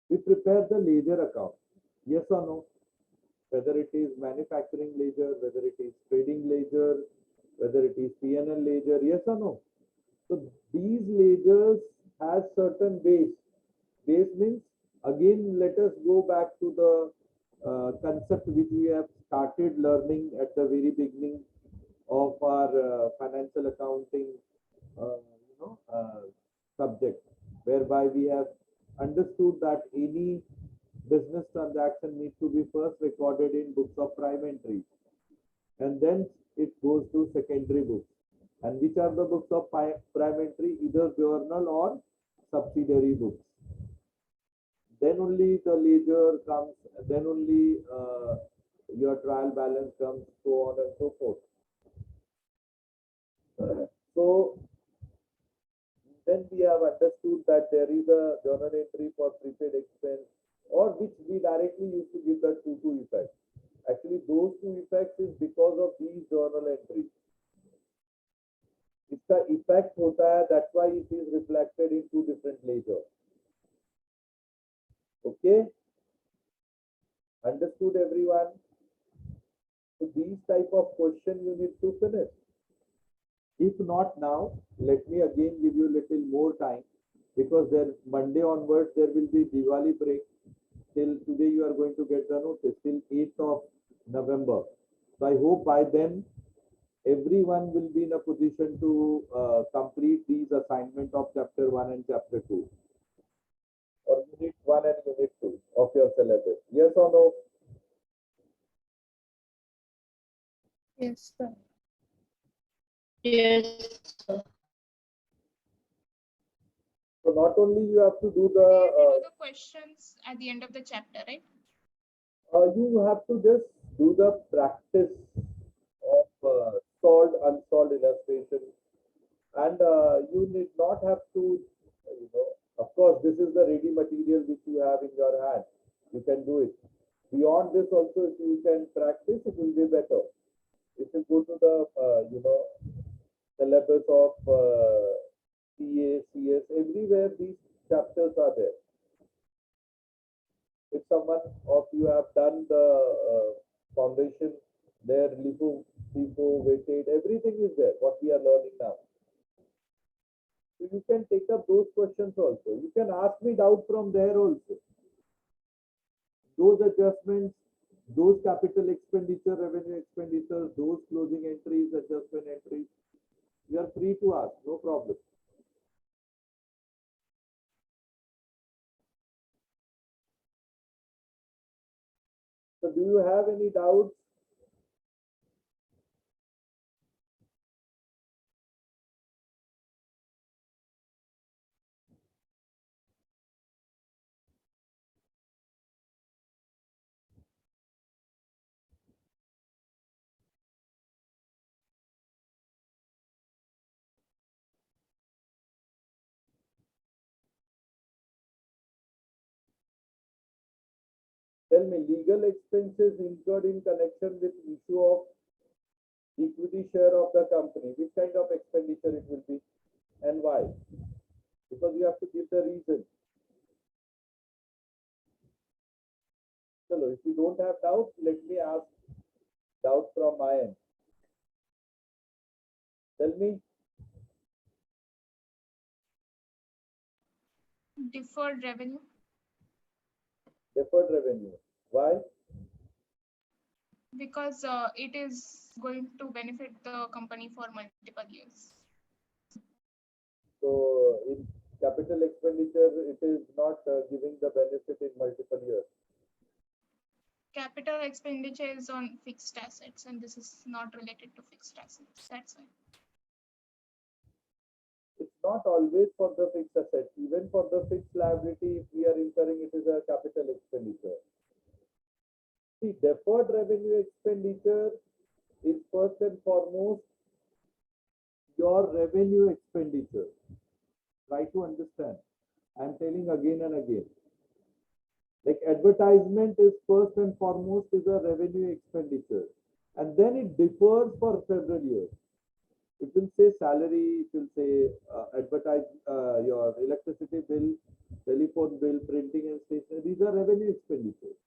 We prepare the ledger account. Yes or no? Whether it is manufacturing ledger, whether it is trading ledger, whether it is P&L ledger, yes or no? So these ledgers has certain base. Base means, again, let us go back to the concept which we have started learning at the very beginning of our financial accounting subject, whereby we have understood that any business transaction needs to be first recorded in books of prime entries, and then it goes to secondary books. And which are the books of prime entry? Either journal or subsidiary books. Then only the ledger comes, then only your trial balance comes, so on and so forth. So then we have understood that there is a journal entry for prepaid expense, or which we directly used to give the 2-2 effect. Actually, those two effects is because of these journal entries. इसका effect होता है, that's why it is reflected in two different ledgers. Okay, understood everyone? So these type of question you need to finish. If not now, let me again give you little more time, because then Monday onwards there will be Diwali break. Till today you are going to get the notice till 8th of November. So I hope by then everyone will be in a position to complete these assignment of chapter 1 and chapter 2, or unit 1 and unit 2 of your syllabus. Yes or no? Yes, sir. Yes, sir. So not only you have to do We have to the do the questions at the end of the chapter, right? you have to just do the practice of solved unsolved illustration, and you need not have to, of course this is the ready material which you have in your hand, you can do it. Beyond this also, if you can practice, it will be better. If you go to the syllabus of CA, CS, everywhere these chapters are there. If someone of you have done the foundation, there LIFO, FIFO, weighted, everything is there, what we are learning now. So you can take up those questions also. You can ask me doubt from there also. Those adjustments, those capital expenditure, revenue expenditure, those closing entries, adjustment entries, you are free to ask, no problem. So do you have any doubts? Tell me, legal expenses incurred in connection with issue of equity share of the company, which kind of expenditure it will be and why? Because you have to give the reason. So if you don't have doubt, let me ask doubt from my end. Tell me. Deferred revenue. Deferred revenue. Why? Because it is going to benefit the company for multiple years. So in capital expenditure, it is not giving the benefit in multiple years. Capital expenditure is on fixed assets, and this is not related to fixed assets. That's why. It's not always for the fixed asset. Even for the fixed liability, if we are incurring, it is a capital expenditure. See, deferred revenue expenditure is first and foremost your revenue expenditure. Try to understand. I'm telling again and again. Like advertisement is first and foremost is a revenue expenditure, and then it differs for several years. It will say salary, it will say advertise your electricity bill, telephone bill, printing and stationery, these are revenue expenditures.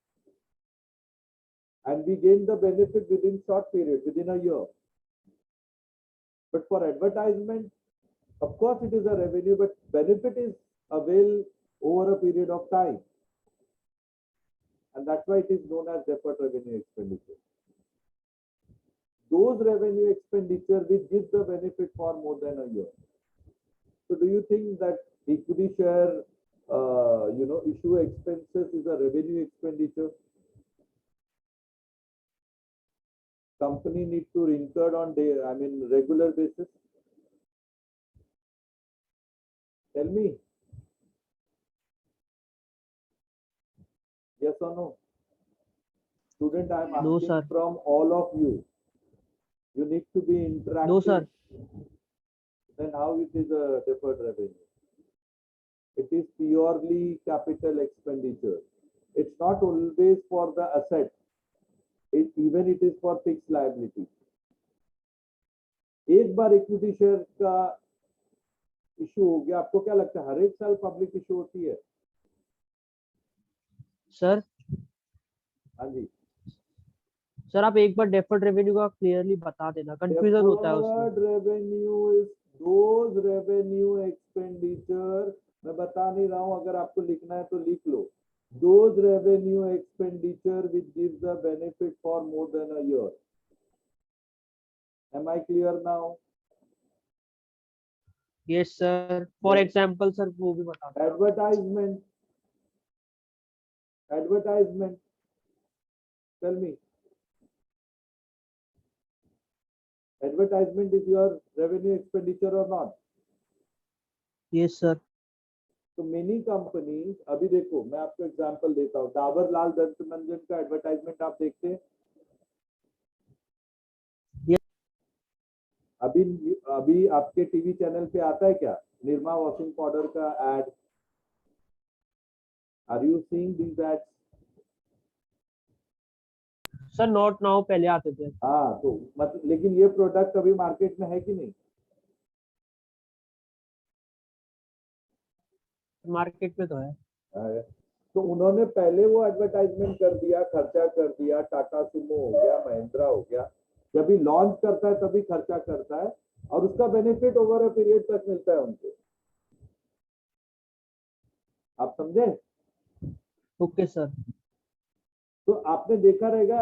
And we gain the benefit within short period, within a year. But for advertisement, of course it is a revenue, but benefit is availed over a period of time. And that's why it is known as deferred revenue expenditure. Those revenue expenditure which gives the benefit for more than a year. So do you think that equity share, issue expenses is a revenue expenditure? Company need to incur on regular basis? Tell me. Yes or no? Student, I am asking No, sir. from all of you. You need to be interactive. No, sir. Then how it is a deferred revenue? It is purely capital expenditure. It's not always for the asset. Even it is for fixed liability. एक बार equity share का issue हो गया, आपको क्या लगता है हर एक साल पब्लिक इशू होती है? सर हाँ जी सर, आप एक बार डेफर्ड रेवेन्यू का क्लियरली बता देना, कंफ्यूजन होता है उसमें। Deferred revenue is those revenue expenditure, मैं बता नहीं रहा हूँ, अगर आपको लिखना है तो लिख लो। Those revenue expenditure which gives the benefit for more than a year. Am I clear now? Yes sir, for example sir वो भी बता दो। Advertisement. Tell me. Advertisement is your revenue expenditure or not? Yes sir. तो many companies, अभी देखो मैं आपको example देता हूँ, डाबर लाल दंत मंजन का एडवर्टाइजमेंट आप देखते हैं? अभी आपके टीवी चैनल पे आता है क्या निरमा वॉशिंग पाउडर का ad? Are you seeing these ads? Sir not now, पहले आते थे। हाँ, तो मतलब लेकिन ये प्रोडक्ट अभी मार्केट में है कि नहीं? मार्केट में तो है। तो उन्होंने पहले वो एडवर्टाइजमेंट कर दिया, खर्चा कर दिया, टाटा सुमो हो गया, महिंद्रा हो गया, जब भी लॉन्च करता है तभी खर्चा करता है और उसका बेनिफिट ओवर अ पीरियड तक मिलता है उनको। आप समझे? Okay sir. तो आपने देखा रहेगा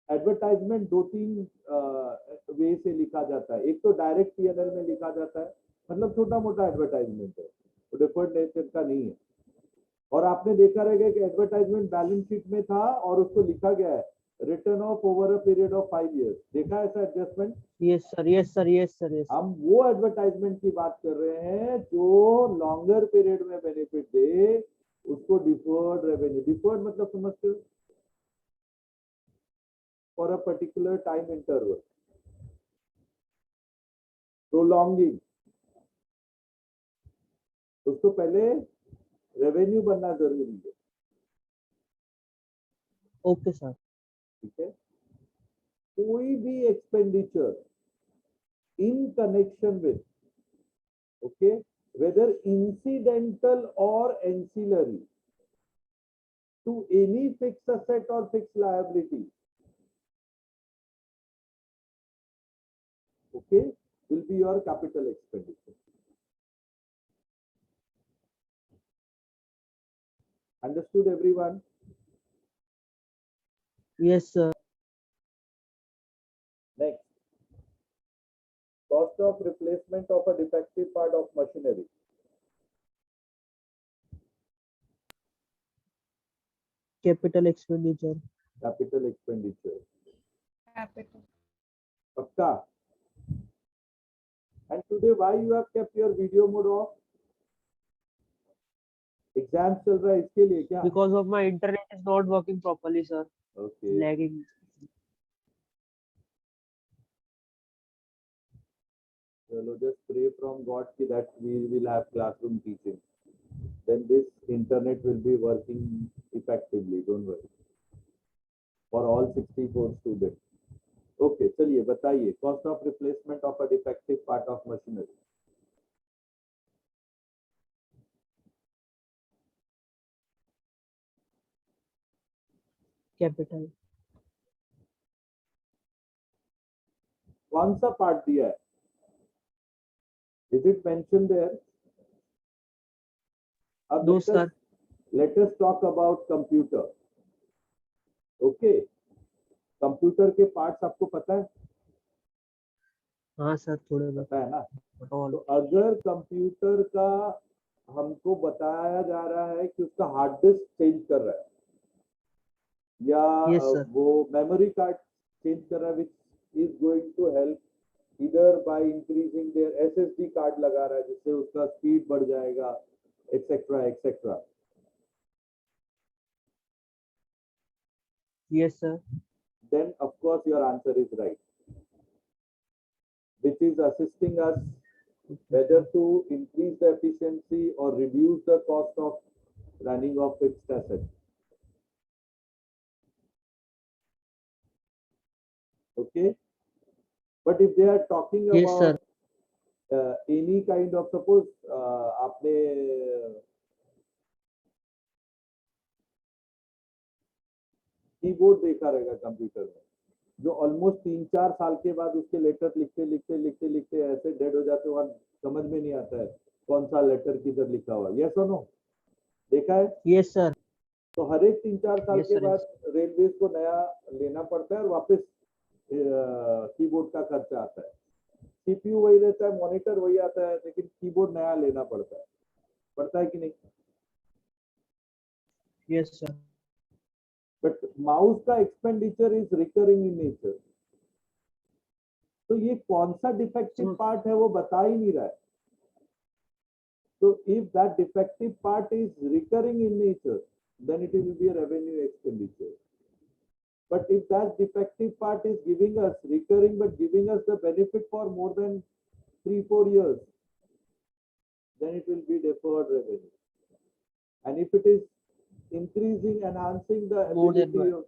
एडवर्टाइजमेंट दो तीन वे से लिखा जाता है। एक तो डायरेक्ट पीएनएल में लिखा जाता है, मतलब छोटा मोटा एडवर्टाइजमेंट है, वो डिफर्ड नेचर का नहीं है। और आपने देखा रहेगा कि एडवर्टाइजमेंट बैलेंस शीट में था और उसको लिखा गया है return of over a period of 5 years। देखा है ऐसा adjustment? Yes sir, yes sir, yes sir, yes. हम वो एडवर्टाइजमेंट की बात कर रहे हैं जो लॉन्गर पीरियड में बेनिफिट दे, उसको डिफर्ड रेवेन्यू। डिफर्ड मतलब समझते हो? For a particular time interval, prolonging, उसको पहले रेवेन्यू बनना जरूरी है। Okay sir. ठीक है, कोई भी expenditure in connection with, okay, whether incidental or ancillary to any fixed asset or fixed liability, okay, will be your capital expenditure. Understood everyone? Yes sir. Next, cost of replacement of a defective part of machinery. Capital expenditure. Capital expenditure. Capital. Pakka? And today why you have kept your video mode off? Exam चल रहा है इसके लिए क्या? Because of my internet is not working properly sir, Okay. Lagging. Chalo, just pray from God that we will have classroom teaching. Then this internet will be working effectively. Don't worry. For all 64 students. Okay, चलिए बताइए cost of replacement of a defective part of machinery. Capital. कौन सा part दिया है? Is it mention there? अब no sir. let us talk about computer. Okay, computer के पार्ट्स आपको पता है? हाँ सर, थोड़े पता है ना? बताओ। तो अगर कंप्यूटर का हमको बताया जा रहा है कि उसका हार्ड डिस्क चेंज कर रहा है या Yes, sir. वो मेमोरी कार्ड चेंज कर रहा है, which is going to help इधर by increasing there SSD card लगा रहा है जिससे उसका स्पीड बढ़ जाएगा, etcetera etcetera. Yes, sir. Then of course your answer is right, which is assisting us whether to increase the efficiency or reduce the cost of running of fixed assets. Okay, but if they are talking Yes, about sir. any kind of, suppose आपने keyboard देखा रहेगा computer में, जो almost 3-4 साल के बाद उसके letter लिखते लिखते लिखते लिखते ऐसे डेड हो जाते हैं, समझ में नहीं आता है कौन सा लेटर किधर लिखा हुआ। यस और नो? देखा है? Yes, sir. तो हर एक 3-4 साल Yes, के sir, बाद रेलवेज को नया लेना पड़ता है और वापस कीबोर्ड का खर्चा आता है। सीपीयू वही रहता है, मॉनिटर वही आता है, लेकिन कीबोर्ड नया लेना पड़ता है कि नहीं? Yes, sir. बट माउस का expenditure is recurring in nature. तो ये कौन सा डिफेक्टिव पार्ट है वो बता ही नहीं रहा है। तो if that defective part is recurring in nature, then it will be a revenue expenditure. But if that defective part is giving us recurring but giving us the benefit for more than 3-4 years, then it will be deferred revenue. And if it is increasing, enhancing the More than ability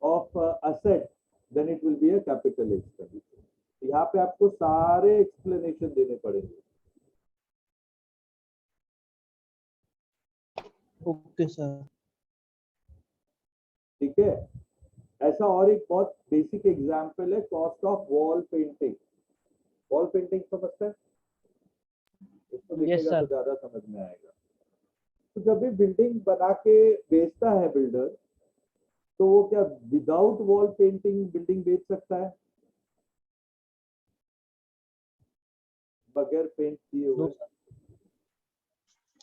of asset, then it will be a capital expenditure. यहाँ पे आपको सारे explanation देने पड़ेंगे। Okay, sir. ठीक है? ऐसा और एक बहुत बेसिक एग्जांपल है cost of wall painting. Wall painting समझते हैं? इसको देखिएगा तो ज्यादा समझ में आएगा। तो जब भी बिल्डिंग बना के बेचता है बिल्डर, तो वो क्या विदाउट वॉल पेंटिंग बिल्डिंग बेच सकता है? बगैर पेंट किए हुए?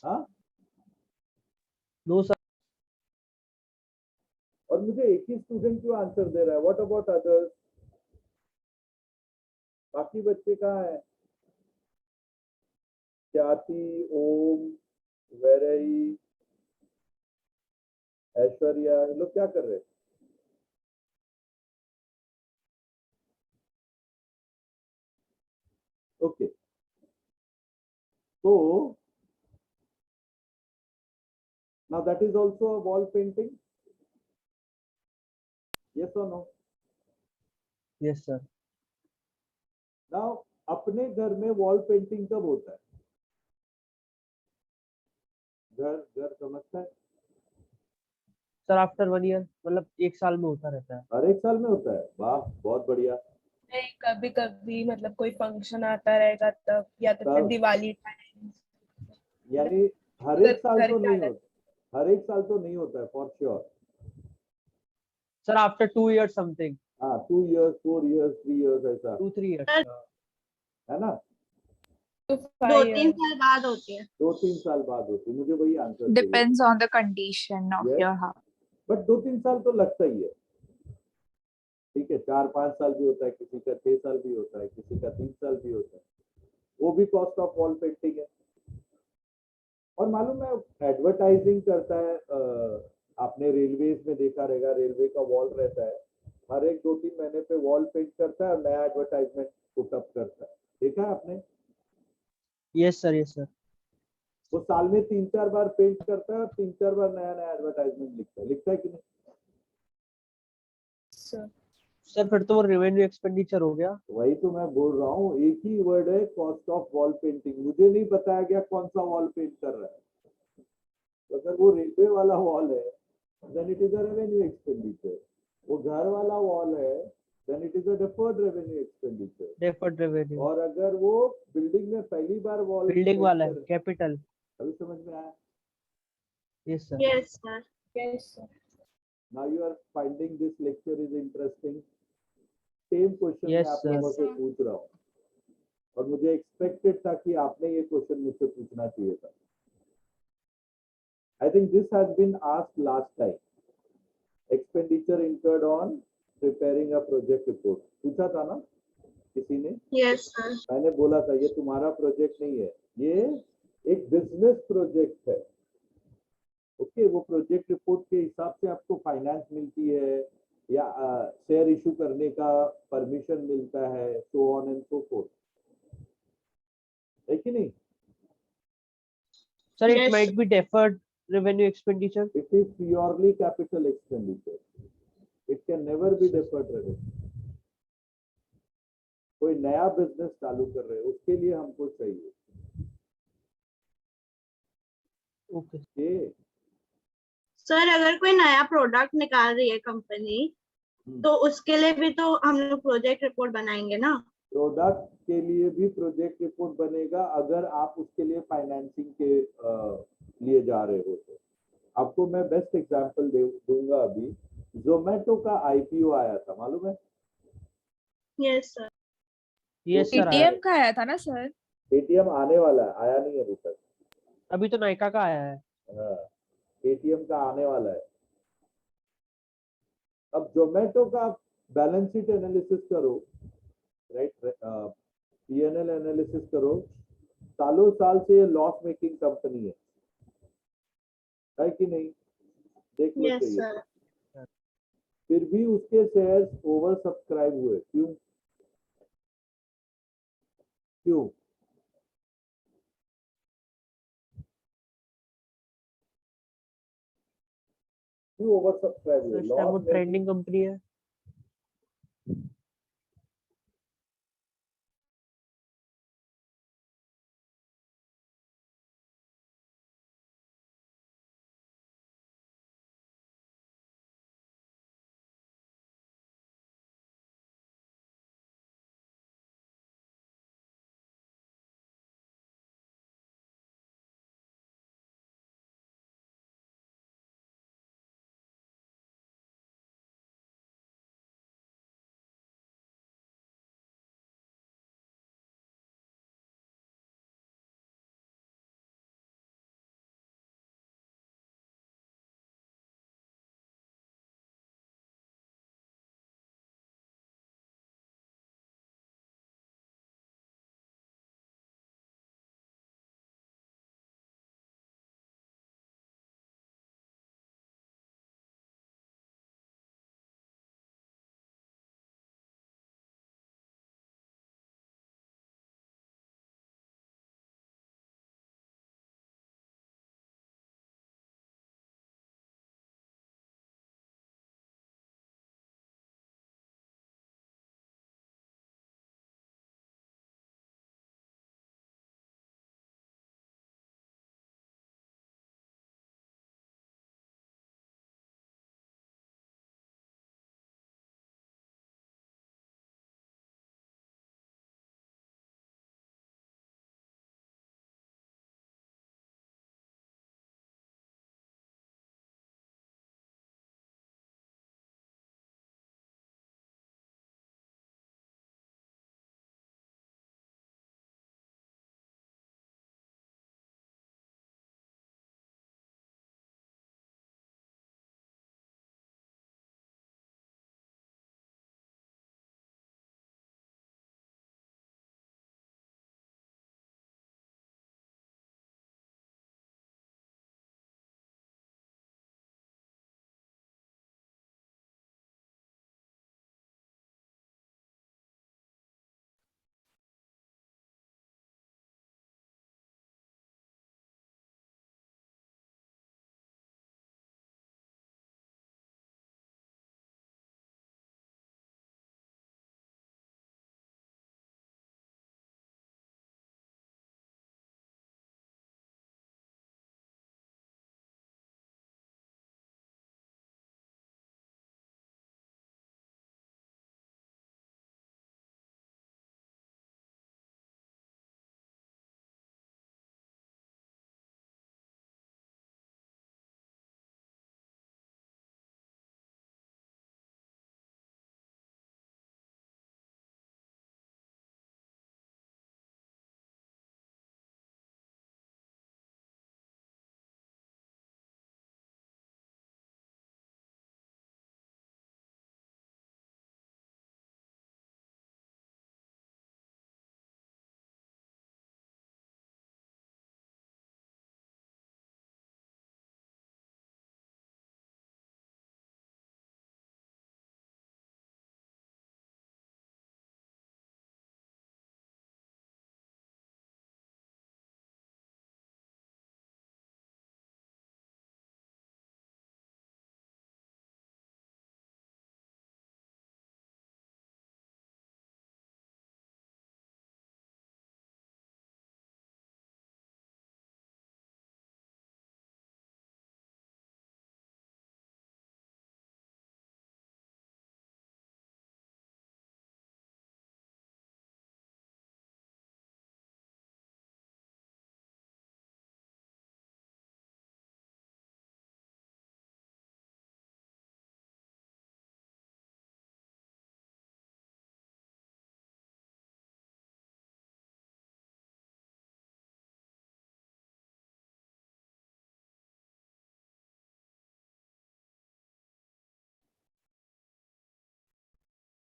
हाँ? No sir. और मुझे एक ही स्टूडेंट क्यों आंसर दे रहा है? What about others? बाकी बच्चे कहाँ है? ख्याति, ओम, वैरई, ऐश्वर्या, ये लोग क्या कर रहे हैं? Okay, so now that is also a wall painting. Yes or no? Yes, sir. Now अपने घर में वॉल पेंटिंग कब होता है? घर समझता है? सर आफ्टर 1 year, मतलब 1 साल में होता रहता है। हर एक साल में होता है? वाह, बहुत बढ़िया। नहीं, कभी कभी मतलब कोई फंक्शन आता रहेगा तब, या तो फिर तब? दिवाली टाइम। यानी हर एक साल तो नहीं होता, हर एक साल तो नहीं होता है for sure. Sir after 2 years something. हाँ, 2 years, 4 years, 3 years ऐसा 2-3 years। है ना? 2-3 साल बाद होती है। 2-3 साल बाद होती है, मुझे वही answer Depends on the condition of Yes. your house. But 2-3 साल तो लगता ही है। ठीक है, 4-5 साल भी होता है, किसी का 6 साल भी होता है, किसी का 3 साल भी होता है। वो भी कॉस्ट ऑफ वॉल पेंटिंग है। और मालूम है एडवर्टाइजिंग करता है, आपने रेलवेज में देखा रहेगा, रेलवे का वॉल रहता है, हर एक 2-3 महीने पे वॉल पेंट करता है और नया एडवर्टाइजमेंट पुट अप करता है। देखा है आपने? Yes sir, yes sir. वो साल में 3-4 बार पेंट करता है और 3-4 बार नया नया एडवर्टाइजमेंट लिखता है कि नहीं? सर फिर तो वो रेवेन्यू एक्सपेंडिचर हो गया। वही तो मैं बोल रहा हूँ, एक ही वर्ड है कॉस्ट ऑफ वॉल पेंटिंग। मुझे नहीं बताया गया कौन सा वॉल पेंट कर रहा है। तो अगर वो रेलवे वाला वॉल है then it is a revenue expenditure. वो घर वाला wall है, then it is a deferred revenue expenditure. Deferred revenue, और अगर वो बिल्डिंग में पहली बार wall बिल्डिंग वाला है, कैपिटल। अभी समझ में आया? Yes sir. Yes, sir. Yes, sir. Now you are finding this lecture is interesting. Same question Yes, मैं आप sir. लोगों से Sir. पूछ रहा हूँ और मुझे एक्सपेक्टेड था कि आपने ये क्वेश्चन मुझसे पूछना चाहिए था. I think this has been asked last time. Expenditure incurred on preparing a project report. पूछा था ना किसी ने? Yes, sir. मैंने बोला था ये तुम्हारा प्रोजेक्ट नहीं है, ये एक बिजनेस प्रोजेक्ट है. ओके, वो प्रोजेक्ट रिपोर्ट के हिसाब से आपको फाइनेंस मिलती है या शेयर इशू करने का परमिशन मिलता है, so on and so fourth, है कि नहीं? Sir it Yes. Might be deferred revenue expenditure. It is purely capital expenditure. It can never be deferred revenue. कोई नया बिजनेस चालू कर रहे हैं उसके लिए हमको चाहिए. ओके। Okay. सर अगर कोई नया प्रोडक्ट निकाल रही है कंपनी तो उसके लिए भी तो हम लोग प्रोजेक्ट रिपोर्ट बनाएंगे ना। प्रोडक्ट के लिए भी प्रोजेक्ट रिपोर्ट बनेगा अगर आप उसके लिए फाइनेंसिंग के लिए जा रहे हो तो. आपको मैं बेस्ट एग्जांपल दूंगा. अभी जोमेटो का आईपीओ आया था, मालूम है? Yes sir. Yes sir. Paytm का आया था ना सर? पेटीएम आने वाला है, आया नहीं अभी तक. अभी तो नायका का आया है। हाँ, पेटीएम का आने वाला है. अब जोमेटो का बैलेंस शीट एनालिसिस करो, राइट? पीएनएल एनालिसिस करो. सालों साल से ये लॉस मेकिंग कंपनी है कि नहीं? देख लो. यस चाहिए सर। फिर भी उसके शेयर्स ओवर सब्सक्राइब हुए. क्यों? क्यों? क्यों ओवर सब्सक्राइब हुए? इस टाइम वो लॉस ट्रेंडिंग कंपनी है।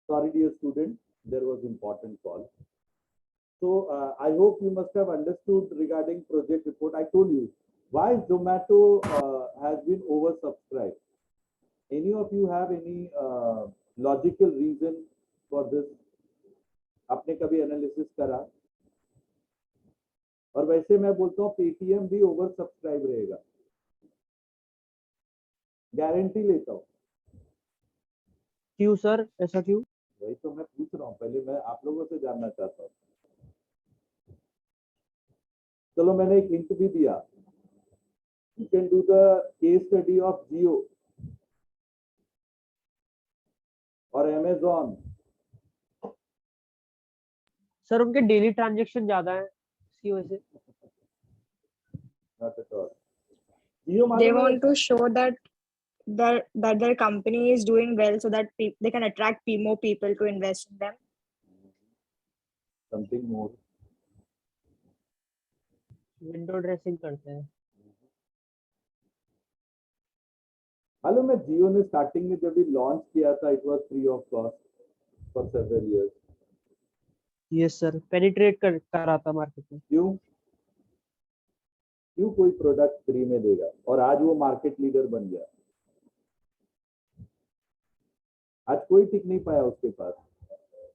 Sorry, dear student, there was important call. So I hope you must have understood regarding project report. I told you why Zomato has been oversubscribed. Any of you have any logical reason for this? आपने कभी analysis करा? और वैसे मैं बोलता हूँ Paytm भी over subscribe रहेगा, गारंटी लेता हूँ। क्यों सर, ऐसा क्यों? वही तो मैं पूछ रहा हूँ, पहले मैं आप लोगों से जानना चाहता हूँ। चलो मैंने एक हिंट भी दिया, you can do the case study of Jio और अमेजॉन। सर उनके डेली ट्रांजैक्शन ज्यादा है इसी वजह से। Not at all. Jio They मालूम है want to show that their company is doing well, so that they can attract more people to invest in them. Something more. Window dressing करते हैं। मालूम है जियो ने स्टार्टिंग में जब भी लॉन्च किया था, it was free of cost for several years. Yes sir, penetrate कर रहा था मार्केट में। क्यों कोई प्रोडक्ट फ्री में देगा? और आज वो मार्केट लीडर बन गया। आज कोई टिक नहीं पाया उसके पास।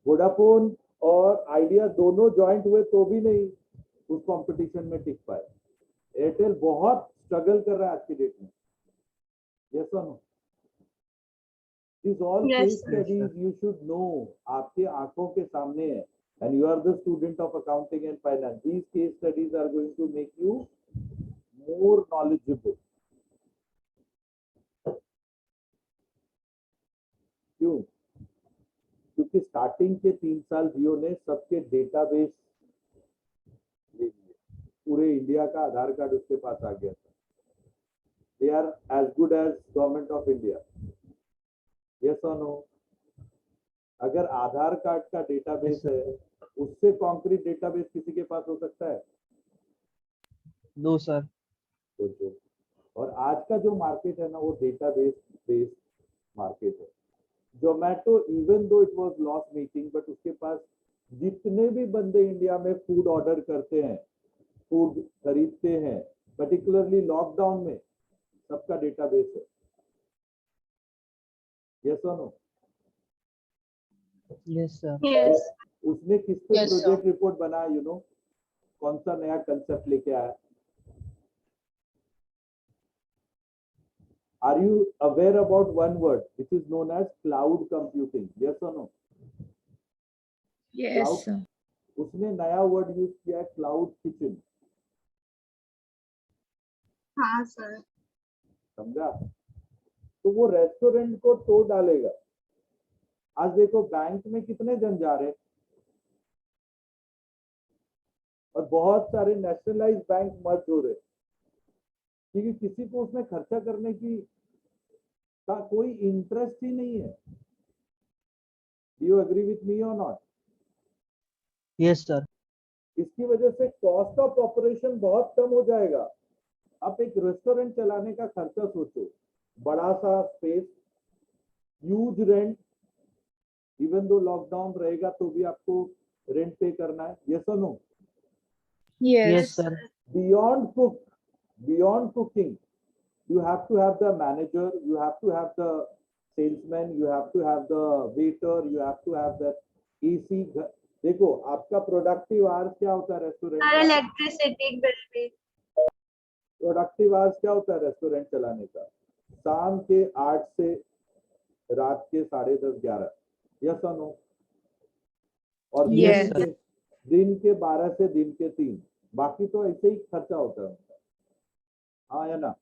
वोडाफोन और आइडिया दोनों ज्वाइंट हुए तो भी नहीं उस कंपटीशन में टिक पाए। एयरटेल बहुत स्ट्रगल कर रहा है आज की डेट में। यस और no? This all Yes, case sir. Studies you should know, आपके आंखों के सामने है, and you are the student of accounting and finance. These case studies are going to make you more knowledgeable. क्यों? क्योंकि starting के 3 साल जियो ने सबके डेटाबेस ले लिए, पूरे इंडिया का आधार कार्ड उसके पास आ गया था। They are as good as government of India. Yes और नो? अगर आधार कार्ड का डेटाबेस है, उससे कॉन्क्रीट डेटाबेस किसी के पास हो सकता है? No sir. सोचो। और आज का जो मार्केट है ना, वो डेटाबेस बेस्ड मार्केट है। Zomato even though it was loss making, but उसके पास जितने भी बंदे इंडिया में फूड ऑर्डर करते हैं, फूड खरीदते हैं, पर्टिकुलरली लॉकडाउन में, सबका डेटाबेस है। यस और नो? Yes sir. Yes. उसने किस पे Yes, sir. प्रोजेक्ट रिपोर्ट बनाया? यू नो कौन सा नया कंसेप्ट लेके आया? Are you aware about one word which is known as cloud computing? Yes or no? Yes. Cloud- उसने नया वर्ड यूज किया है, क्लाउड किचन। हाँ सर। समझा? तो वो रेस्टोरेंट को तोड़ डालेगा। आज देखो बैंक में कितने जन जा रहे हैं, और बहुत सारे नेशनलाइज बैंक मर्ज हो रहे हैं, क्योंकि किसी को उसमें खर्चा करने की का कोई इंटरेस्ट ही नहीं है। Do you agree with me और नॉट? Yes sir. इसकी वजह से कॉस्ट ऑफ ऑपरेशन बहुत कम हो जाएगा। आप एक रेस्टोरेंट चलाने का खर्चा सोचो, बड़ा सा space, huge rent, even though lockdown रहेगा तो भी आपको रेंट पे करना है। यस और no? Yes. Yes sir. Beyond cooking, you have to have the manager, you have to have the salesman, you have to have the waiter, you have to have the AC। देखो आपका productive hours क्या होता है restaurant और का? Electricity bill भी। Productive hours क्या होता है रेस्टोरेंट चलाने का? शाम के 8 से रात के 10:30 11। यस और नो? और Yes. दिन के 12 से दिन के 3। बाकी तो ऐसे ही खर्चा होता है उनका। हाँ या ना?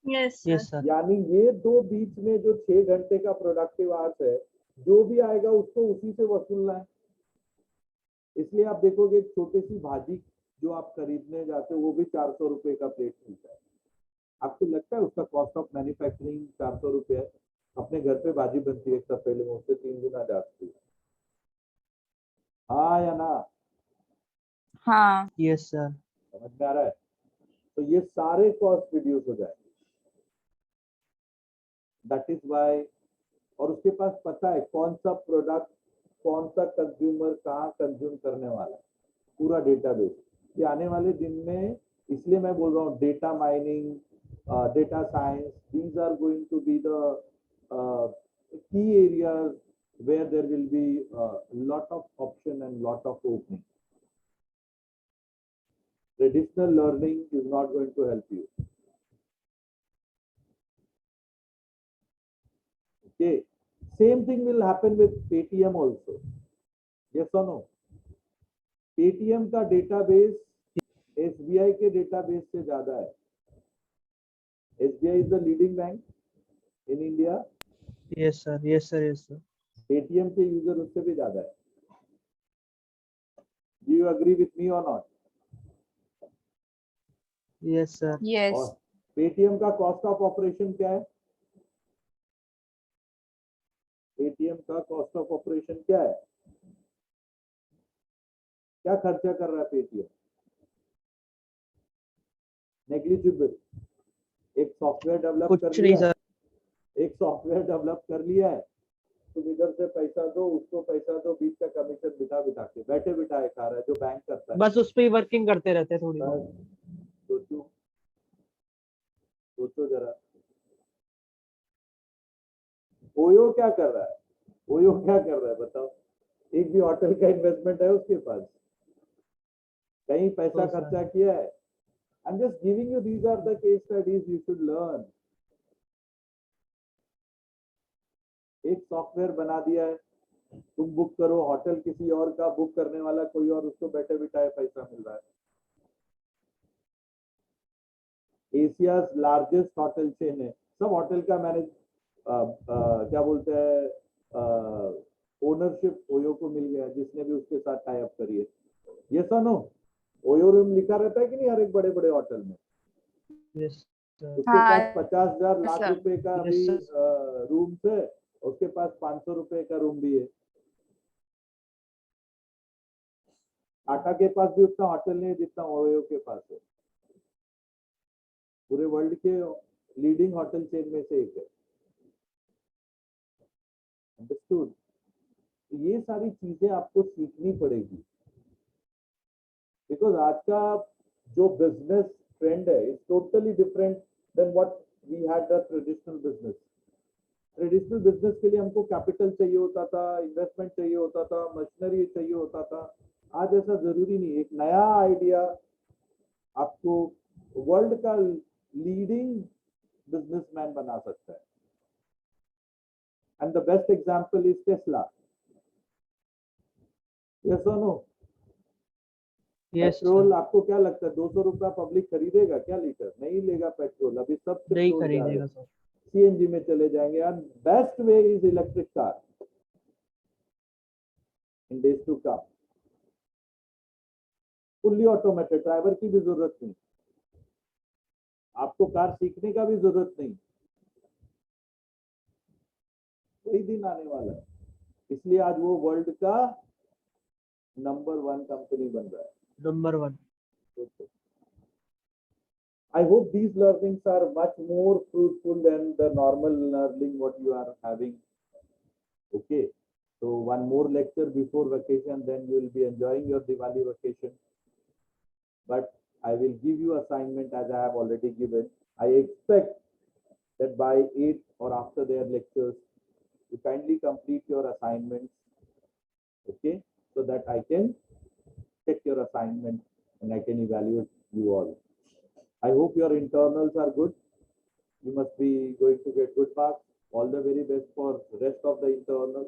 Yes yes sir. सर। यानी ये दो बीच में जो 6 घंटे का प्रोडक्टिव आवर्स है, जो भी आएगा उसको उसी से वसूलना है। इसलिए आप देखोगे एक छोटी सी भाजी जो आप खरीदने जाते हो, वो भी 400 रुपए का प्लेट मिलता है। आपको लगता है उसका कॉस्ट ऑफ मैन्युफैक्चरिंग 400 रुपए है? अपने घर पे भाजी बनती है एक पहले में, उससे 3 गुना जाती है। हाँ या ना? हाँ. Yes sir. समझ में आ रहा है? तो ये सारे कॉस्ट रिड्यूस हो जाएंगे। दैट इज व्हाई और उसके पास पता है कौन सा प्रोडक्ट कौन सा कंज्यूमर कहाँ कंज्यूम करने वाला है, पूरा डेटाबेस। ये आने वाले दिन में, इसलिए मैं बोल रहा हूँ data mining, data science, these are going to be the key areas where there will be a lot of option and lot of opening. Traditional learning is not going to help you. Okay, same thing will happen with Paytm also. Yes or no? Paytm का database SBI के database से ज्यादा है. SBI is the leading bank in India. yes sir, yes sir, yes sir. Paytm के user उससे भी ज्यादा है. Do you agree with me or not? Yes sir. Yes. और Paytm का cost of operation क्या है? Paytm का cost of operation क्या है? क्या खर्चा कर रहा है Paytm? Negligible. एक सॉफ्टवेयर डेवलप कर कुछ नहीं लिया, सर, एक सॉफ्टवेयर डेवलप कर लिया है, तुम इधर से पैसा दो, उसको पैसा दो, बीच का कमीशन बिठा बिठा के बैठे बिठाए खा रहा है, जो बैंक करता है। बस उस पे ही वर्किंग करते रहते हैं थोड़ी बहुत। सोचो सोचो जरा, ओयो क्या कर रहा है? ओयो क्या कर रहा है बताओ? एक भी होटल का इन्वेस्टमेंट है उसके पास? कहीं पैसा तो सर, खर्चा किया है? I'm just giving you, these are the case studies you should learn. एक सॉफ्टवेयर बना दिया है, तुम बुक करो, होटल किसी और का बुक करने वाला कोई और, उसको बैठे बिठाए पैसा मिल रहा है। एशियाज लार्जेस्ट होटल चेन है, सब होटल का मैनेज क्या बोलते हैं ओनरशिप ओयो को मिल गया, जिसने भी उसके साथ टाई अप करी है। ये सुनो, ओयो रूम लिखा रहता है कि नहीं हर एक बड़े बड़े होटल में? yes sir, उसके हाँ, पास 50,000 लाख sir. रुपए का Yes, भी sir. रूम है, उसके पास 500 रुपए का रूम भी है। टाटा के पास भी उतना होटल नहीं है जितना ओयो के पास है। पूरे वर्ल्ड के लीडिंग होटल चेन में से एक है। अंडरस्टूड? ये सारी चीजें आपको सीखनी पड़ेगी, बिकॉज आज का जो बिजनेस ट्रेंड है is totally different than what we had the traditional business. Traditional business के लिए हमको कैपिटल चाहिए होता था, इन्वेस्टमेंट चाहिए होता था, मशीनरी चाहिए होता था। आज ऐसा जरूरी नहीं। एक नया आइडिया आपको वर्ल्ड का लीडिंग बिजनेसमैन बना सकता है। And the best example is Tesla. Yes और नो? yes petrol sir. आपको क्या लगता है 200 रुपया पब्लिक खरीदेगा क्या लीटर? नहीं लेगा पेट्रोल। अभी सब नहीं खरीदेगा सर। सीएनजी में चले जाएंगे। And best way is electric car in days to come. Fully automated, driver की भी जरूरत नहीं, आपको कार सीखने का भी जरूरत नहीं। कोई दिन आने वाला है, इसलिए आज वो वर्ल्ड का नंबर 1 कंपनी बन रहा है। Number 1। I hope these learnings are much more fruitful than the normal learning what you are having. Okay, so one more lecture before vacation, then you will be enjoying your Diwali vacation. But I will give you assignment as I have already given. I expect that by 8 or after their lectures, you kindly complete your assignments. Okay, so that I can check your assignment and I can evaluate you all. I hope your internals are good. You must be going to get good marks. All the very best for rest of the internals.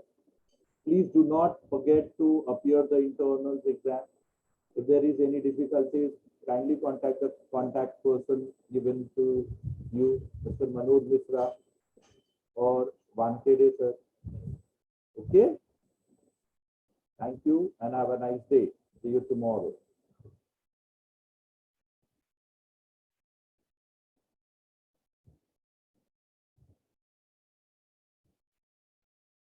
Please do not forget to appear the internals exam. If there is any difficulties, kindly contact the contact person given to you, Mr. Manoj Mishra or Vankede sir. Okay? Thank you and have a nice day. See you tomorrow.